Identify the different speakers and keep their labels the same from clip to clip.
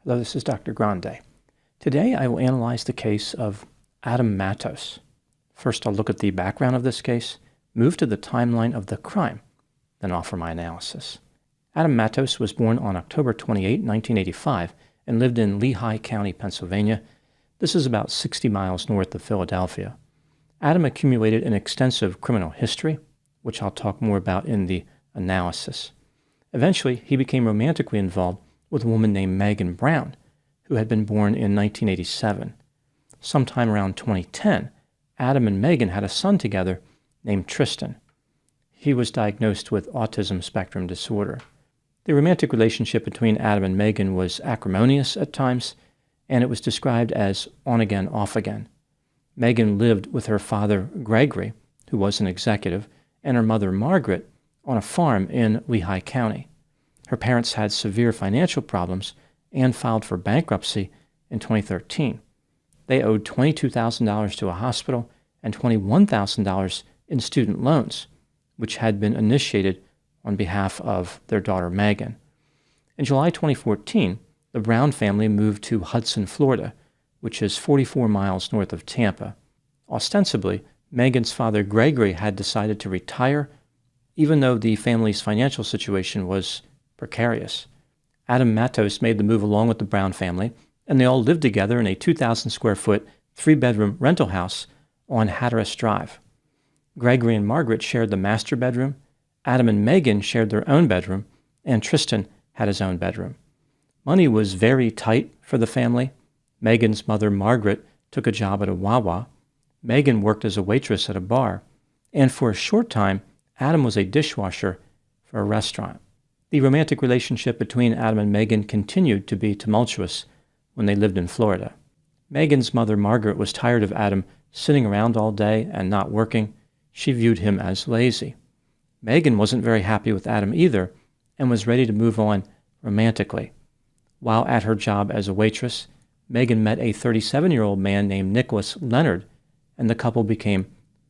Speaker 1: Hello, this is Dr. Grande. Today I will analyze the case of Adam Matos. First, I'll look at the background of this case, move to the timeline of the crime, then offer my analysis. Adam Matos was born on October 28, 1985, and lived in Lehigh County, Pennsylvania. This is about 60 miles north of Philadelphia. Adam accumulated an extensive criminal history, which I'll talk more about in the analysis. Eventually, he became romantically involved with a woman named Megan Brown, who had been born in 1987. Sometime around 2010, Adam and Megan had a son together named Tristan. He was diagnosed with autism spectrum disorder. The romantic relationship between Adam and Megan was acrimonious at times, and it was described as on-again, off-again. Megan lived with her father, Gregory, who was an executive, and her mother, Margaret, on a farm in Lehigh County. Her parents had severe financial problems and filed for bankruptcy in 2013. They owed $22,000 to a hospital and $21,000 in student loans, which had been initiated on behalf of their daughter Megan. In July 2014, the Brown family moved to Hudson, Florida, which is 44 miles north of Tampa. Ostensibly, Megan's father Gregory had decided to retire, even though the family's financial situation was precarious. Adam Matos made the move along with the Brown family, and they all lived together in a 2,000-square-foot, 3-bedroom rental house on Hatteras Drive. Gregory and Margaret shared the master bedroom, Adam and Megan shared their own bedroom, and Tristan had his own bedroom. Money was very tight for the family. Megan's mother, Margaret, took a job at a Wawa. Megan worked as a waitress at a bar, and for a short time, Adam was a dishwasher for a restaurant. The romantic relationship between Adam and Megan continued to be tumultuous when they lived in Florida. Megan's mother, Margaret, was tired of Adam sitting around all day and not working. She viewed him as lazy. Megan wasn't very happy with Adam either and was ready to move on romantically. While at her job as a waitress, Megan met a 37-year-old man named Nicholas Leonard, and the couple became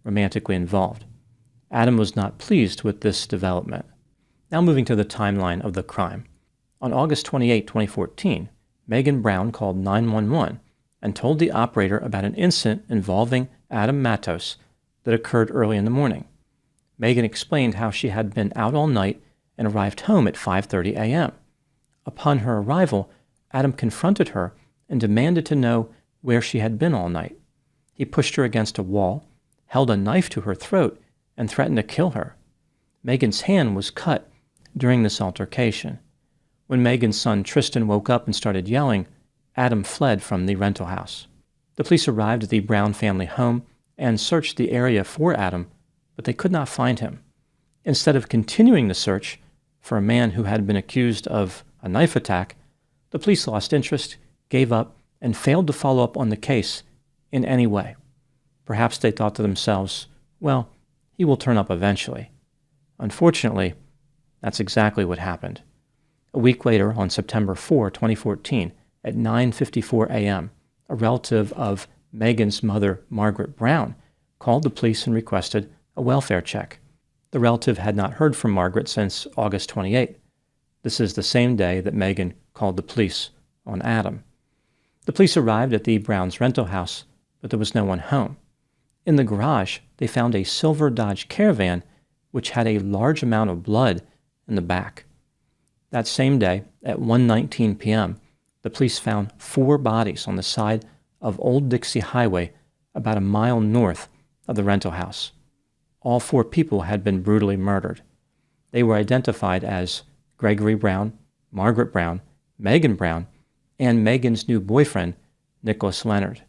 Speaker 1: romantically involved. Adam was not pleased with this development. Now moving to the timeline of the crime. On August 28, 2014, Megan Brown called 911 and told the operator about an incident involving Adam Matos that occurred early in the morning. Megan explained how she had been out all night and arrived home at 5:30 a.m. Upon her arrival, Adam confronted her and demanded to know where she had been all night. He pushed her against a wall, held a knife to her throat, and threatened to kill her. Megan's hand was cut during this altercation. When Megan's son Tristan woke up and started yelling, Adam fled from the rental house. The police arrived at the Brown family home and searched the area for Adam, but they could not find him. Instead of continuing the search for a man who had been accused of a knife attack, the police lost interest, gave up, and failed to follow up on the case in any way. Perhaps they thought to themselves, well, he will turn up eventually. Unfortunately, that's exactly what happened. A week later, on September 4, 2014, at 9:54 a.m., a relative of Megan's mother, Margaret Brown, called the police and requested a welfare check. The relative had not heard from Margaret since August 28. This is the same day that Megan called the police on Adam. The police arrived at the Browns' rental house, but there was no one home. In the garage, they found a silver Dodge Caravan, which had a large amount of blood in the back. That same day, at 1:19 p.m., the police found 4 bodies on the side of Old Dixie Highway about a mile north of the rental house. All 4 people had been brutally murdered. They were identified as Gregory Brown, Margaret Brown, Megan Brown, and Megan's new boyfriend, Nicholas Leonard.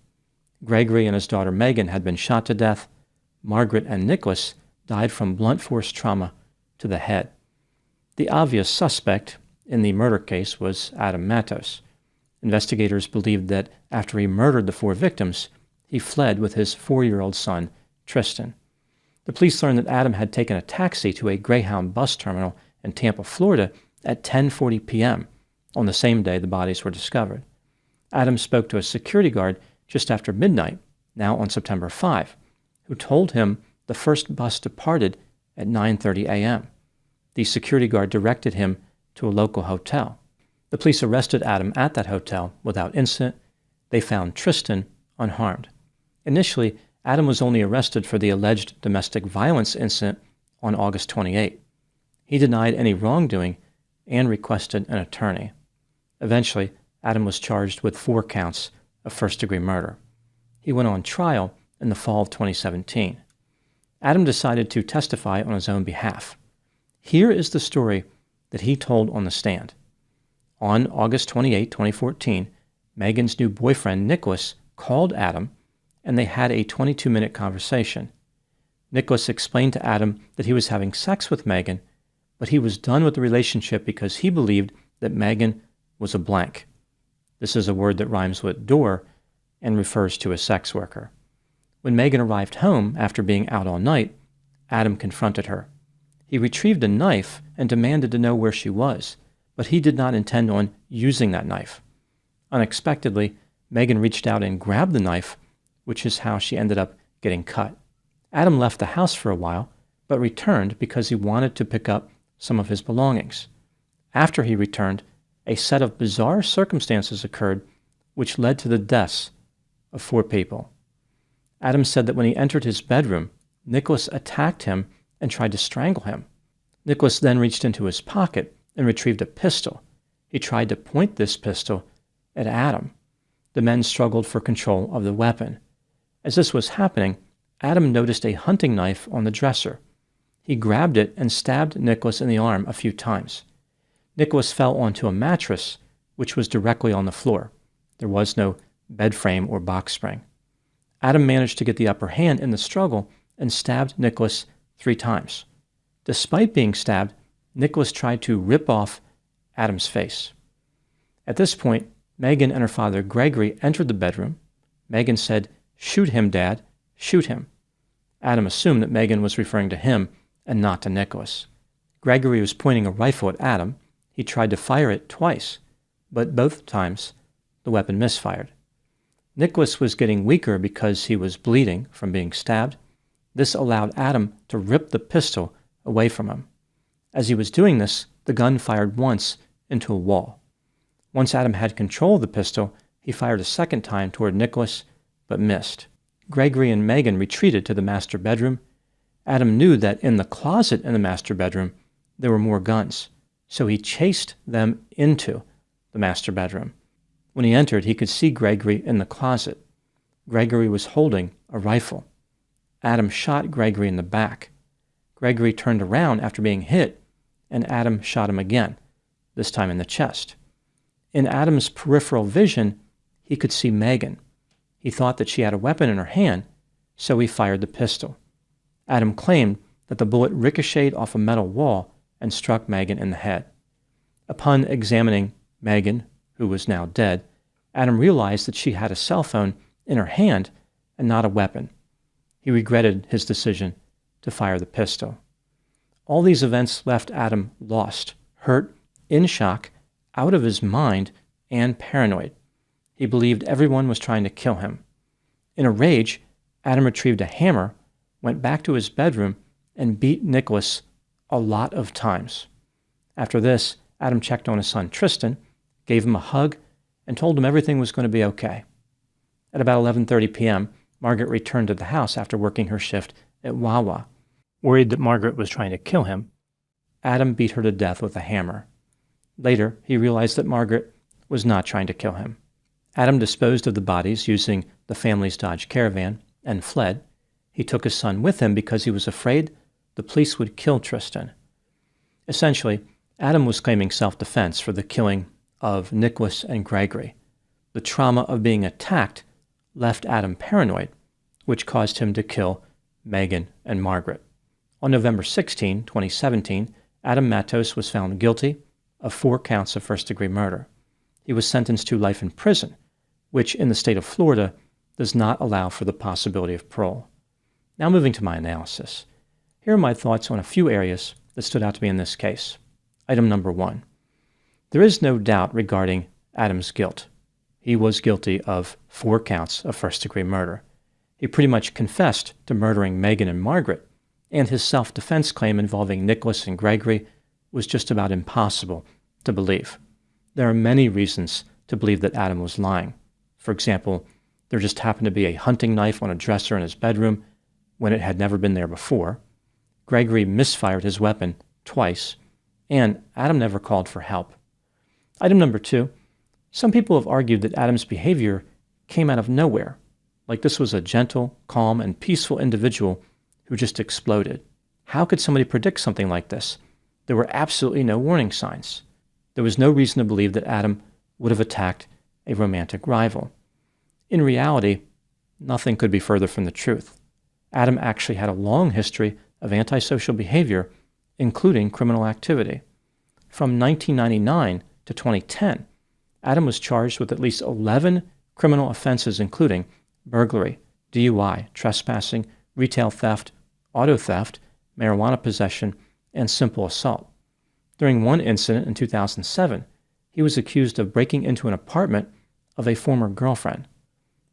Speaker 1: Gregory and his daughter Megan had been shot to death. Margaret and Nicholas died from blunt force trauma to the head. The obvious suspect in the murder case was Adam Matos. Investigators believed that after he murdered the 4 victims, he fled with his 4-year-old son, Tristan. The police learned that Adam had taken a taxi to a Greyhound bus terminal in Tampa, Florida at 10:40 p.m. on the same day the bodies were discovered. Adam spoke to a security guard just after midnight, now on September 5, who told him the first bus departed at 9:30 a.m. The security guard directed him to a local hotel. The police arrested Adam at that hotel without incident. They found Tristan unharmed. Initially, Adam was only arrested for the alleged domestic violence incident on August 28. He denied any wrongdoing and requested an attorney. Eventually, Adam was charged with 4 counts of first-degree murder. He went on trial in the fall of 2017. Adam decided to testify on his own behalf. Here is the story that he told on the stand. On August 28, 2014, Megan's new boyfriend, Nicholas, called Adam, and they had a 22-minute conversation. Nicholas explained to Adam that he was having sex with Megan, but he was done with the relationship because he believed that Megan was a blank. This is a word that rhymes with door and refers to a sex worker. When Megan arrived home after being out all night, Adam confronted her. He retrieved a knife and demanded to know where she was, but he did not intend on using that knife. Unexpectedly, Megan reached out and grabbed the knife, which is how she ended up getting cut. Adam left the house for a while, but returned because he wanted to pick up some of his belongings. After he returned, a set of bizarre circumstances occurred which led to the deaths of 4 people. Adam said that when he entered his bedroom, Nicholas attacked him and tried to strangle him. Nicholas then reached into his pocket and retrieved a pistol. He tried to point this pistol at Adam. The men struggled for control of the weapon. As this was happening, Adam noticed a hunting knife on the dresser. He grabbed it and stabbed Nicholas in the arm a few times. Nicholas fell onto a mattress, which was directly on the floor. There was no bed frame or box spring. Adam managed to get the upper hand in the struggle and stabbed Nicholas 3 times. Despite being stabbed, Nicholas tried to rip off Adam's face. At this point, Megan and her father Gregory entered the bedroom. Megan said, "Shoot him, Dad, shoot him." Adam assumed that Megan was referring to him and not to Nicholas. Gregory was pointing a rifle at Adam. He tried to fire it twice, but both times the weapon misfired. Nicholas was getting weaker because he was bleeding from being stabbed. This allowed Adam to rip the pistol away from him. As he was doing this, the gun fired once into a wall. Once Adam had control of the pistol, he fired a second time toward Nicholas, but missed. Gregory and Megan retreated to the master bedroom. Adam knew that in the closet in the master bedroom there were more guns, so he chased them into the master bedroom. When he entered, he could see Gregory in the closet. Gregory was holding a rifle. Adam shot Gregory in the back. Gregory turned around after being hit, and Adam shot him again, this time in the chest. In Adam's peripheral vision, he could see Megan. He thought that she had a weapon in her hand, so he fired the pistol. Adam claimed that the bullet ricocheted off a metal wall and struck Megan in the head. Upon examining Megan, who was now dead, Adam realized that she had a cell phone in her hand and not a weapon. He regretted his decision to fire the pistol. All these events left Adam lost, hurt, in shock, out of his mind, and paranoid. He believed everyone was trying to kill him. In a rage, Adam retrieved a hammer, went back to his bedroom, and beat Nicholas a lot of times. After this, Adam checked on his son Tristan, gave him a hug, and told him everything was going to be okay. At about 11:30 p.m., Margaret returned to the house after working her shift at Wawa. Worried that Margaret was trying to kill him, Adam beat her to death with a hammer. Later, he realized that Margaret was not trying to kill him. Adam disposed of the bodies using the family's Dodge Caravan and fled. He took his son with him because he was afraid the police would kill Tristan. Essentially, Adam was claiming self-defense for the killing of Nicholas and Gregory. The trauma of being attacked left Adam paranoid, which caused him to kill Megan and Margaret. On November 16, 2017, Adam Matos was found guilty of 4 counts of first-degree murder. He was sentenced to life in prison, which in the state of Florida does not allow for the possibility of parole. Now moving to my analysis. Here are my thoughts on a few areas that stood out to me in this case. Item number 1. There is no doubt regarding Adam's guilt. He was guilty of 4 counts of first-degree murder. He pretty much confessed to murdering Megan and Margaret, and his self-defense claim involving Nicholas and Gregory was just about impossible to believe. There are many reasons to believe that Adam was lying. For example, there just happened to be a hunting knife on a dresser in his bedroom when it had never been there before. Gregory misfired his weapon twice, and Adam never called for help. Item number 2, some people have argued that Adam's behavior came out of nowhere, like this was a gentle, calm, and peaceful individual who just exploded. How could somebody predict something like this? There were absolutely no warning signs. There was no reason to believe that Adam would have attacked a romantic rival. In reality, nothing could be further from the truth. Adam actually had a long history of antisocial behavior, including criminal activity. From 1999 to 2010, Adam was charged with at least 11 criminal offenses, including burglary, DUI, trespassing, retail theft, auto theft, marijuana possession, and simple assault. During one incident in 2007, he was accused of breaking into an apartment of a former girlfriend.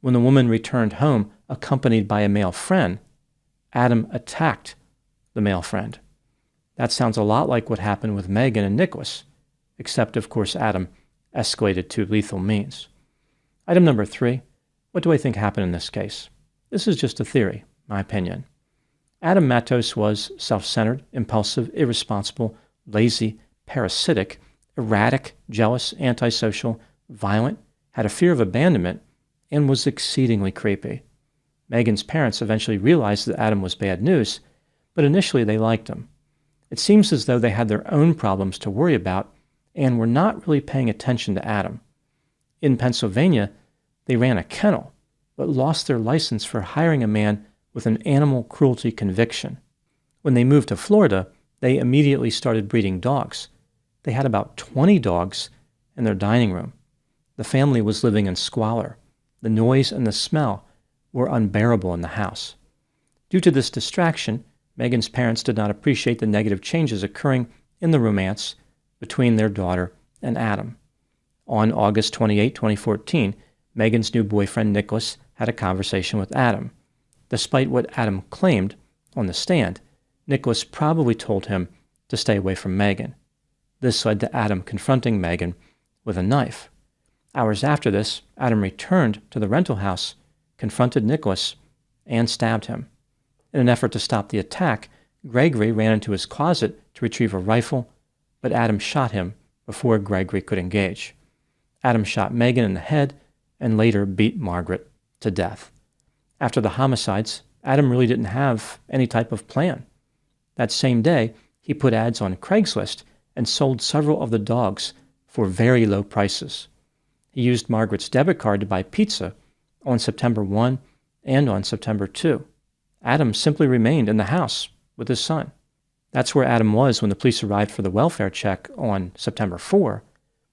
Speaker 1: When the woman returned home accompanied by a male friend, Adam attacked the male friend. That sounds a lot like what happened with Megan and Nicholas, except, of course, Adam escalated to lethal means. Item number 3, what do I think happened in this case? This is just a theory, my opinion. Adam Matos was self-centered, impulsive, irresponsible, lazy, parasitic, erratic, jealous, antisocial, violent, had a fear of abandonment, and was exceedingly creepy. Megan's parents eventually realized that Adam was bad news, but initially they liked him. It seems as though they had their own problems to worry about and were not really paying attention to Adam. In Pennsylvania, they ran a kennel, but lost their license for hiring a man with an animal cruelty conviction. When they moved to Florida, they immediately started breeding dogs. They had about 20 dogs in their dining room. The family was living in squalor. The noise and the smell were unbearable in the house. Due to this distraction, Megan's parents did not appreciate the negative changes occurring in the romance between their daughter and Adam. On August 28, 2014, Megan's new boyfriend Nicholas had a conversation with Adam. Despite what Adam claimed on the stand, Nicholas probably told him to stay away from Megan. This led to Adam confronting Megan with a knife. Hours after this, Adam returned to the rental house, confronted Nicholas, and stabbed him. In an effort to stop the attack, Gregory ran into his closet to retrieve a rifle, but Adam shot him before Gregory could engage. Adam shot Megan in the head and later beat Margaret to death. After the homicides, Adam really didn't have any type of plan. That same day, he put ads on Craigslist and sold several of the dogs for very low prices. He used Margaret's debit card to buy pizza on September 1 and on September 2. Adam simply remained in the house with his son. That's where Adam was when the police arrived for the welfare check on September 4,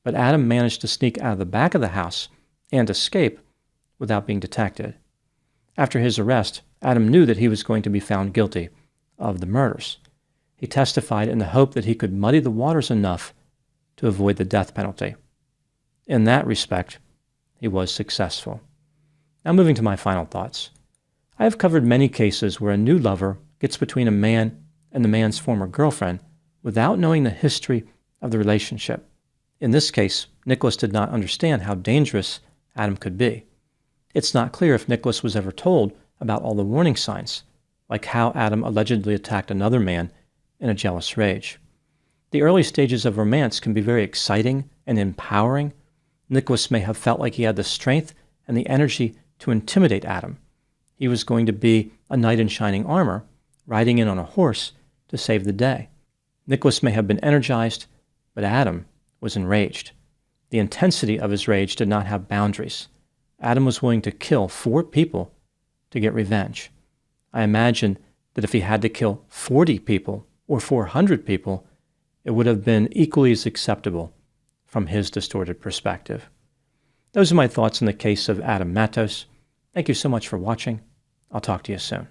Speaker 1: but Adam managed to sneak out of the back of the house and escape without being detected. After his arrest, Adam knew that he was going to be found guilty of the murders. He testified in the hope that he could muddy the waters enough to avoid the death penalty. In that respect, he was successful. Now moving to my final thoughts. I have covered many cases where a new lover gets between a man and the man's former girlfriend without knowing the history of the relationship. In this case, Nicholas did not understand how dangerous Adam could be. It's not clear if Nicholas was ever told about all the warning signs, like how Adam allegedly attacked another man in a jealous rage. The early stages of romance can be very exciting and empowering. Nicholas may have felt like he had the strength and the energy to intimidate Adam. He was going to be a knight in shining armor, riding in on a horse to save the day. Nicholas may have been energized, but Adam was enraged. The intensity of his rage did not have boundaries. Adam was willing to kill 4 people to get revenge. I imagine that if he had to kill 40 people or 400 people, it would have been equally as acceptable from his distorted perspective. Those are my thoughts on the case of Adam Matos. Thank you so much for watching. I'll talk to you soon.